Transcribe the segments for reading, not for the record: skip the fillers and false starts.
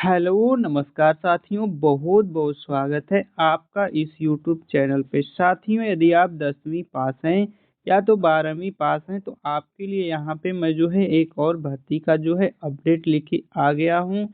Hello, नमस्कार साथियों, बहुत-बहुत स्वागत है आपका इस यूट्यूब चैनल पे। साथियों, यदि आप 10वीं पास हैं या तो 12वीं पास हैं, तो आपके लिए यहाँ पे मैं जो है एक और भर्ती का जो है अपडेट लेके आ गया हूँ।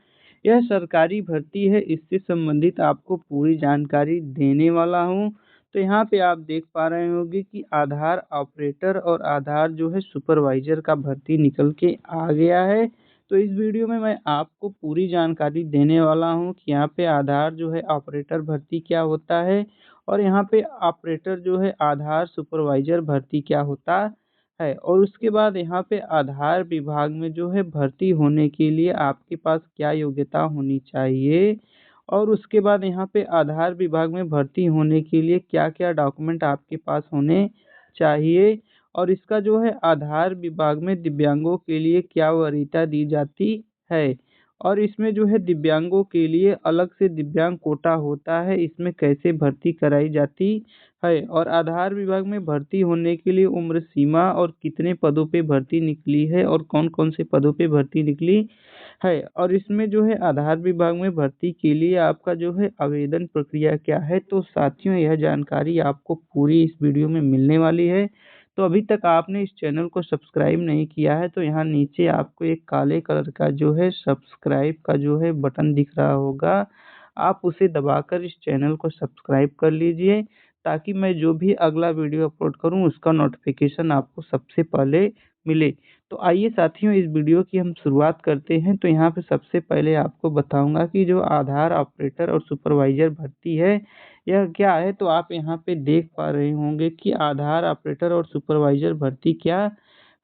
यह सरकारी भर्ती है, इससे संबंधित आपको पूरी जानकारी देने वाला हूँ। तो यहाँ पे आप देख पा रहे होंगे कि आधार ऑपरेटर और आधार जो है सुपरवाइज़र का भर्ती निकल के आ गया है। तो इस वीडियो में मैं आपको पूरी जानकारी देने वाला हूँ कि यहाँ पे आधार जो है ऑपरेटर भर्ती क्या होता है और यहाँ पे ऑपरेटर जो है आधार सुपरवाइज़र भर्ती क्या होता है। और उसके बाद यहाँ पे आधार विभाग में जो है भर्ती होने के लिए आपके पास क्या योग्यता होनी चाहिए और उसके बाद यहाँ पे आधार विभाग में भर्ती होने के लिए क्या-क्या डॉक्यूमेंट आपके पास होने चाहिए और इसका जो है आधार विभाग में दिव्यांगों के लिए क्या वरीयता दी जाती है और इसमें जो है दिव्यांगों के लिए अलग से दिव्यांग कोटा होता है, इसमें कैसे भर्ती कराई जाती है और आधार विभाग में भर्ती होने के लिए उम्र सीमा और कितने पदों पे भर्ती निकली है और कौन-कौन से पदों पे भर्ती निकली है और इसमें जो है आधार विभाग में भर्ती के लिए आपका जो है आवेदन प्रक्रिया क्या है। तो साथियों, यह जानकारी आपको पूरी इस वीडियो में मिलने वाली है। तो अभी तक आपने इस चैनल को सब्सक्राइब नहीं किया है तो यहाँ नीचे आपको एक काले कलर का जो है सब्सक्राइब का जो है बटन दिख रहा होगा। आप उसे दबाकर इस चैनल को सब्सक्राइब कर लीजिए ताकि मैं जो भी अगला वीडियो अपलोड करूँ उसका नोटिफ़िकेशन आपको सबसे पहले मिले। तो आइए साथियों, इस वीडियो की हम शुरुआत करते हैं। तो यहाँ पे सबसे पहले आपको बताऊँगा कि जो आधार ऑपरेटर और सुपरवाइज़र भर्ती है, यह क्या है? तो आप यहाँ पे देख पा रहे होंगे कि आधार ऑपरेटर और सुपरवाइज़र भर्ती क्या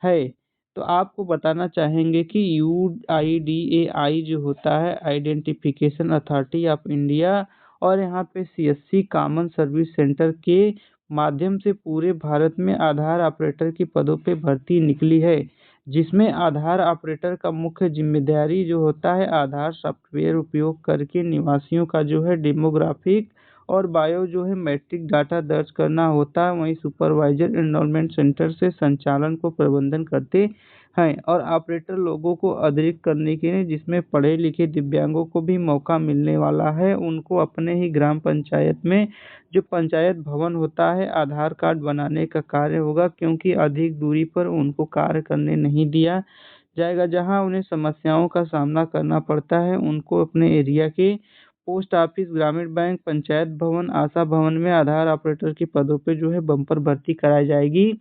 है? तो आपको बताना चाहेंगे कि यूआईडीएआई जो होता है, आइडेंटिफिकेशन अथॉरिटी ऑफ इंडिया और यहाँ पे सीएससी कॉमन सर्विस सेंटर के माध्यम से पूरे भारत में आधार ऑपरेटर के पदों पे भर्ती निकली है, जिसमें आधार ऑपरेटर का मुख्य ज़िम्मेदारी जो होता है आधार सॉफ्टवेयर उपयोग करके निवासियों का जो है डेमोग्राफिक और बायो जो है मैट्रिक डाटा दर्ज करना होता है। वहीं सुपरवाइज़र एनरोलमेंट सेंटर से संचालन को प्रबंधन करते हैं और ऑपरेटर लोगों को अतिरिक्त करने के लिए जिसमें पढ़े लिखे दिव्यांगों को भी मौका मिलने वाला है, उनको अपने ही ग्राम पंचायत में जो पंचायत भवन होता है आधार कार्ड बनाने का कार्य होगा, क्योंकि अधिक दूरी पर उनको कार्य करने नहीं दिया जाएगा। जहां उन्हें समस्याओं का सामना करना पड़ता है, उनको अपने एरिया के पोस्ट ऑफिस, ग्रामीण बैंक, पंचायत भवन, आशा भवन में आधार ऑपरेटर के पदों पे जो है बम्पर भर्ती कराई जाएगी।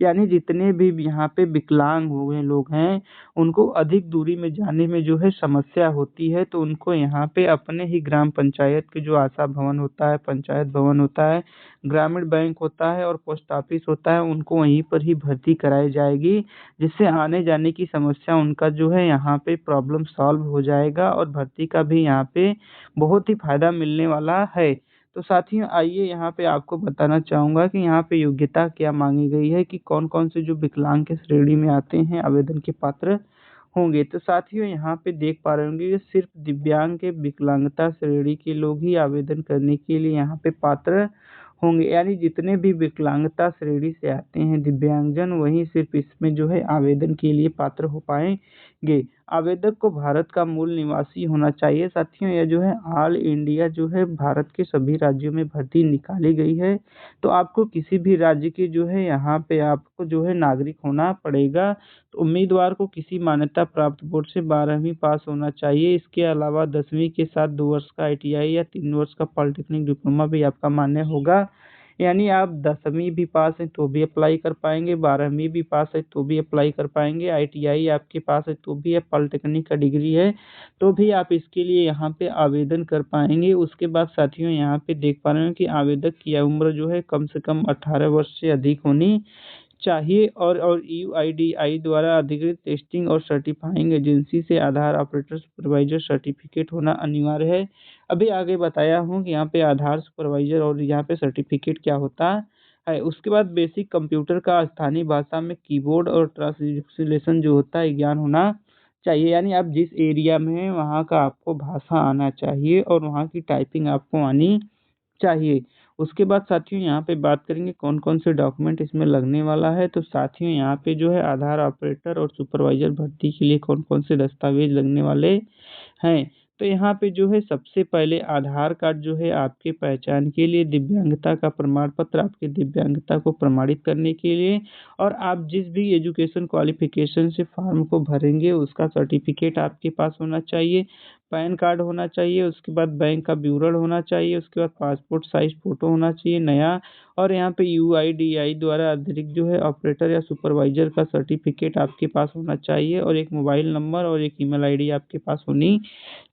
यानी जितने भी यहाँ पे विकलांग हुए लोग हैं, उनको अधिक दूरी में जाने में जो है समस्या होती है, तो उनको यहाँ पे अपने ही ग्राम पंचायत के जो आशा भवन होता है, पंचायत भवन होता है, ग्रामीण बैंक होता है और पोस्ट ऑफिस होता है, उनको वहीं पर ही भर्ती कराई जाएगी, जिससे आने-जाने की समस्या उनका जो है यहाँ पे प्रॉब्लम सॉल्व हो जाएगा और भर्ती का भी यहाँ पे बहुत ही फ़ायदा मिलने वाला है। तो साथियों, आइए यहाँ पे आपको बताना चाहूँगा कि यहाँ पे योग्यता क्या माँगी गई है कि कौन-कौन से जो विकलांग की श्रेणी में आते हैं आवेदन के पात्र होंगे। तो साथियों, यहाँ पे देख पा रहे होंगे कि सिर्फ़ दिव्यांग के विकलांगता श्रेणी के लोग ही आवेदन करने के लिए यहाँ पे पात्र होंगे। यानी जितने भी विकलांगता श्रेणी से आते हैं दिव्यांगजन, वही सिर्फ़ इसमें जो है आवेदन के लिए पात्र हो पाएँगे। आवेदक को भारत का मूल निवासी होना चाहिए। साथियों, यह जो है ऑल इंडिया जो है भारत के सभी राज्यों में भर्ती निकाली गई है। तो आपको किसी भी राज्य के जो है यहाँ पे आपको जो है नागरिक होना पड़ेगा। तो उम्मीदवार को किसी मान्यता प्राप्त बोर्ड से 12वीं पास होना चाहिए। इसके अलावा 10वीं के साथ 2 वर्ष का आईटीआई या 3 वर्ष का पॉलिटेक्निक डिप्लोमा भी आपका मान्य होगा। यानी आप 10वीं भी पास हैं तो भी अप्लाई कर पाएँगे, 12वीं भी पास है तो भी अप्लाई कर पाएँगे, आईटीआई आपके पास है तो भी है, पॉलिटेक्निक का डिग्री है तो भी आप इसके लिए यहाँ पे आवेदन कर पाएँगे। उसके बाद साथियों, यहाँ पे देख पा रहे हो कि आवेदक की उम्र जो है कम से कम 18 वर्ष से अधिक होनी चाहिए और यूआईडीआई द्वारा अधिकृत टेस्टिंग और सर्टिफाइंग एजेंसी से आधार ऑपरेटर सुपरवाइजर सर्टिफिकेट होना अनिवार्य है। अभी आगे बताया हूँ कि यहाँ पे आधार सुपरवाइजर और यहाँ पे सर्टिफिकेट क्या होता है। उसके बाद बेसिक कंप्यूटर का स्थानीय भाषा में कीबोर्ड और ट्रांसलेशन जो होता है ज्ञान होना चाहिए। यानी आप जिस एरिया में हैं वहाँ का आपको भाषा आना चाहिए और वहाँ की टाइपिंग आपको आनी चाहिए। उसके बाद साथियों, यहाँ पे बात करेंगे कौन-कौन से डॉक्यूमेंट इसमें लगने वाला है। तो साथियों, यहाँ पे जो है आधार ऑपरेटर और सुपरवाइज़र भर्ती के लिए कौन-कौन से दस्तावेज़ लगने वाले हैं। तो यहाँ पे जो है सबसे पहले आधार कार्ड जो है आपके पहचान के लिए, दिव्यांगता का प्रमाण पत्र आपकी दिव्यांगता को प्रमाणित करने के लिए, और आप जिस भी एजुकेशन क्वालिफ़िकेशन से फॉर्म को भरेंगे उसका सर्टिफ़िकेट आपके पास होना चाहिए, पैन कार्ड होना चाहिए, उसके बाद बैंक का विवरण होना चाहिए, उसके बाद पासपोर्ट साइज़ फ़ोटो होना चाहिए नया, और यहाँ पे यूआईडीआई द्वारा अतिरिक्त जो है ऑपरेटर या सुपरवाइज़र का सर्टिफ़िकेट आपके पास होना चाहिए, और एक मोबाइल नंबर और एक ईमेल आईडी आपके पास होनी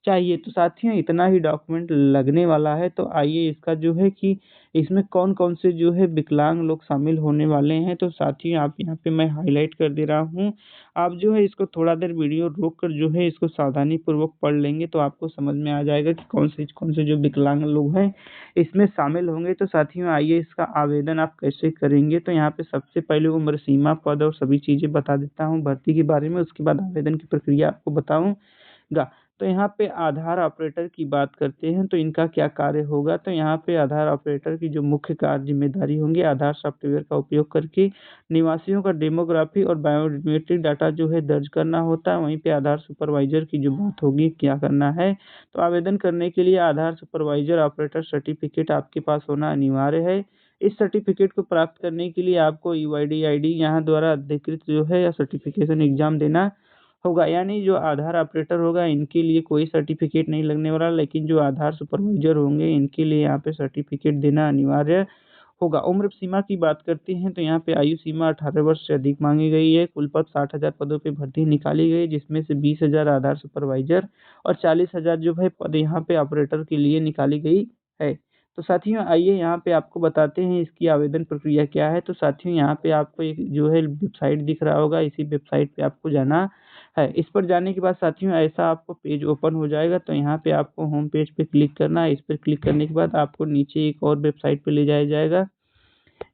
चाहिए। तो साथियों इतना ही डॉक्यूमेंट लगने वाला है, तो आइए इसका जो है कि इसमें कौन-कौन से जो है विकलांग लोग शामिल होने वाले हैं, तो साथियों आप यहाँ पे मैं हाइलाइट कर दे रहा हूँ। आप जो है इसको थोड़ा देर वीडियो रोक कर जो है इसको सावधानीपूर्वक पढ़ लेंगे तो आपको समझ में आ जाएगा कि कौन से जो विकलांग लोग हैं इसमें शामिल होंगे। तो साथियों आइए इसका आवेदन आप कैसे करेंगे, तो यहाँ पे सबसे पहले उम्र सीमा, पद और सभी चीज़ें बता देता हूँ भर्ती के बारे में, उसके बाद आवेदन की प्रक्रिया आपको बताऊँगा। तो यहाँ पे आधार ऑपरेटर की बात करते हैं, तो इनका क्या कार्य होगा? तो यहाँ पे आधार ऑपरेटर की जो मुख्य कार्य ज़िम्मेदारी होंगी, आधार सॉफ्टवेयर का उपयोग करके निवासियों का डेमोग्राफी और बायोमेट्रिक डाटा जो है दर्ज करना होता है। वहीं पे आधार सुपरवाइज़र की जो बात होगी, क्या करना है? तो आवेदन करने के लिए आधार सुपरवाइज़र ऑपरेटर सर्टिफ़िकेट आपके पास होना अनिवार्य है। इस सर्टिफ़िकेट को प्राप्त करने के लिए आपको यूआईडीआईडी यहाँ द्वारा अधिकृत जो है या सर्टिफ़िकेशन एग्ज़ाम देना होगा, यानी जो आधार ऑपरेटर होगा इनके लिए कोई सर्टिफ़िकेट नहीं लगने वाला, लेकिन जो आधार सुपरवाइज़र होंगे इनके लिए यहाँ पे सर्टिफ़िकेट देना अनिवार्य होगा। उम्र सीमा की बात करते हैं तो यहाँ पे आयु सीमा 18 वर्ष से अधिक माँगी गई है। कुल पद 60,000 पदों पे भर्ती निकाली गई है, जिसमें से 20,000 आधार सुपरवाइज़र और 40,000 जो है पद यहाँ पे ऑपरेटर के लिए निकाली गई है। तो साथियों आइए यहाँ पे आपको बताते हैं इसकी आवेदन प्रक्रिया क्या है। तो साथियों यहाँ पे आपको एक जो है वेबसाइट दिख रहा होगा, इसी वेबसाइट पे आपको जाना है। इस पर जाने के बाद साथियों ऐसा आपको पेज ओपन हो जाएगा, तो यहाँ पे आपको होम पेज पे क्लिक करना है। इस पर क्लिक करने के बाद आपको नीचे एक और वेबसाइट पे ले जाया जाएगा।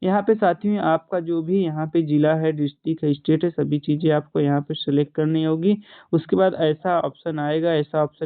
यहाँ पे साथियों आपका जो भी यहाँ पे ज़िला है, डिस्ट्रिक्ट है, स्टेट है, सभी चीज़ें आपको यहाँ पे सेलेक्ट करनी होगी। उसके बाद ऐसा ऑप्शन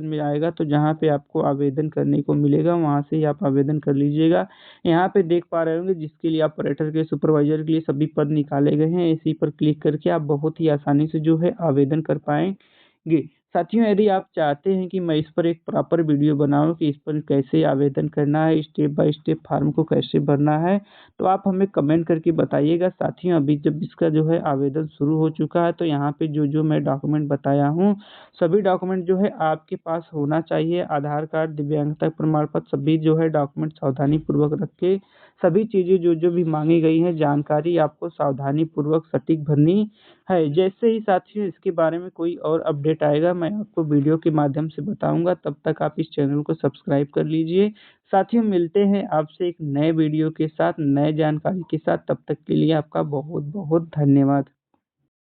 में आएगा तो जहाँ पे आपको आवेदन करने को मिलेगा, वहाँ से ही आप आवेदन कर लीजिएगा। यहाँ पे देख पा रहे होंगे जिसके लिए ऑपरेटर के सुपरवाइज़र के लिए सभी पद निकाले गए हैं। इसी पर क्लिक करके आप बहुत ही आसानी से जो है आवेदन कर पाएँगे। साथियों यदि आप चाहते हैं कि मैं इस पर एक प्रॉपर वीडियो बनाऊँ कि इस पर कैसे आवेदन करना है, स्टेप बाय स्टेप फॉर्म को कैसे भरना है, तो आप हमें कमेंट करके बताइएगा। साथियों अभी जब इसका जो है आवेदन शुरू हो चुका है, तो यहाँ पे जो मैं डॉक्यूमेंट बताया हूँ, सभी डॉक्यूमेंट जो है आपके पास होना चाहिए। आधार कार्ड, दिव्यांगता प्रमाण पत्र, सभी जो है डॉक्यूमेंट सावधानीपूर्वक रख के सभी चीज़ें जो भी माँगी गई हैं जानकारी आपको सावधानीपूर्वक सटीक भरनी है। जैसे ही साथियों इसके बारे में कोई और अपडेट आएगा, मैं आपको वीडियो के माध्यम से बताऊँगा। तब तक आप इस चैनल को सब्सक्राइब कर लीजिए। साथियों मिलते हैं आपसे एक नए वीडियो के साथ, नए जानकारी के साथ। तब तक के लिए आपका बहुत-बहुत धन्यवाद।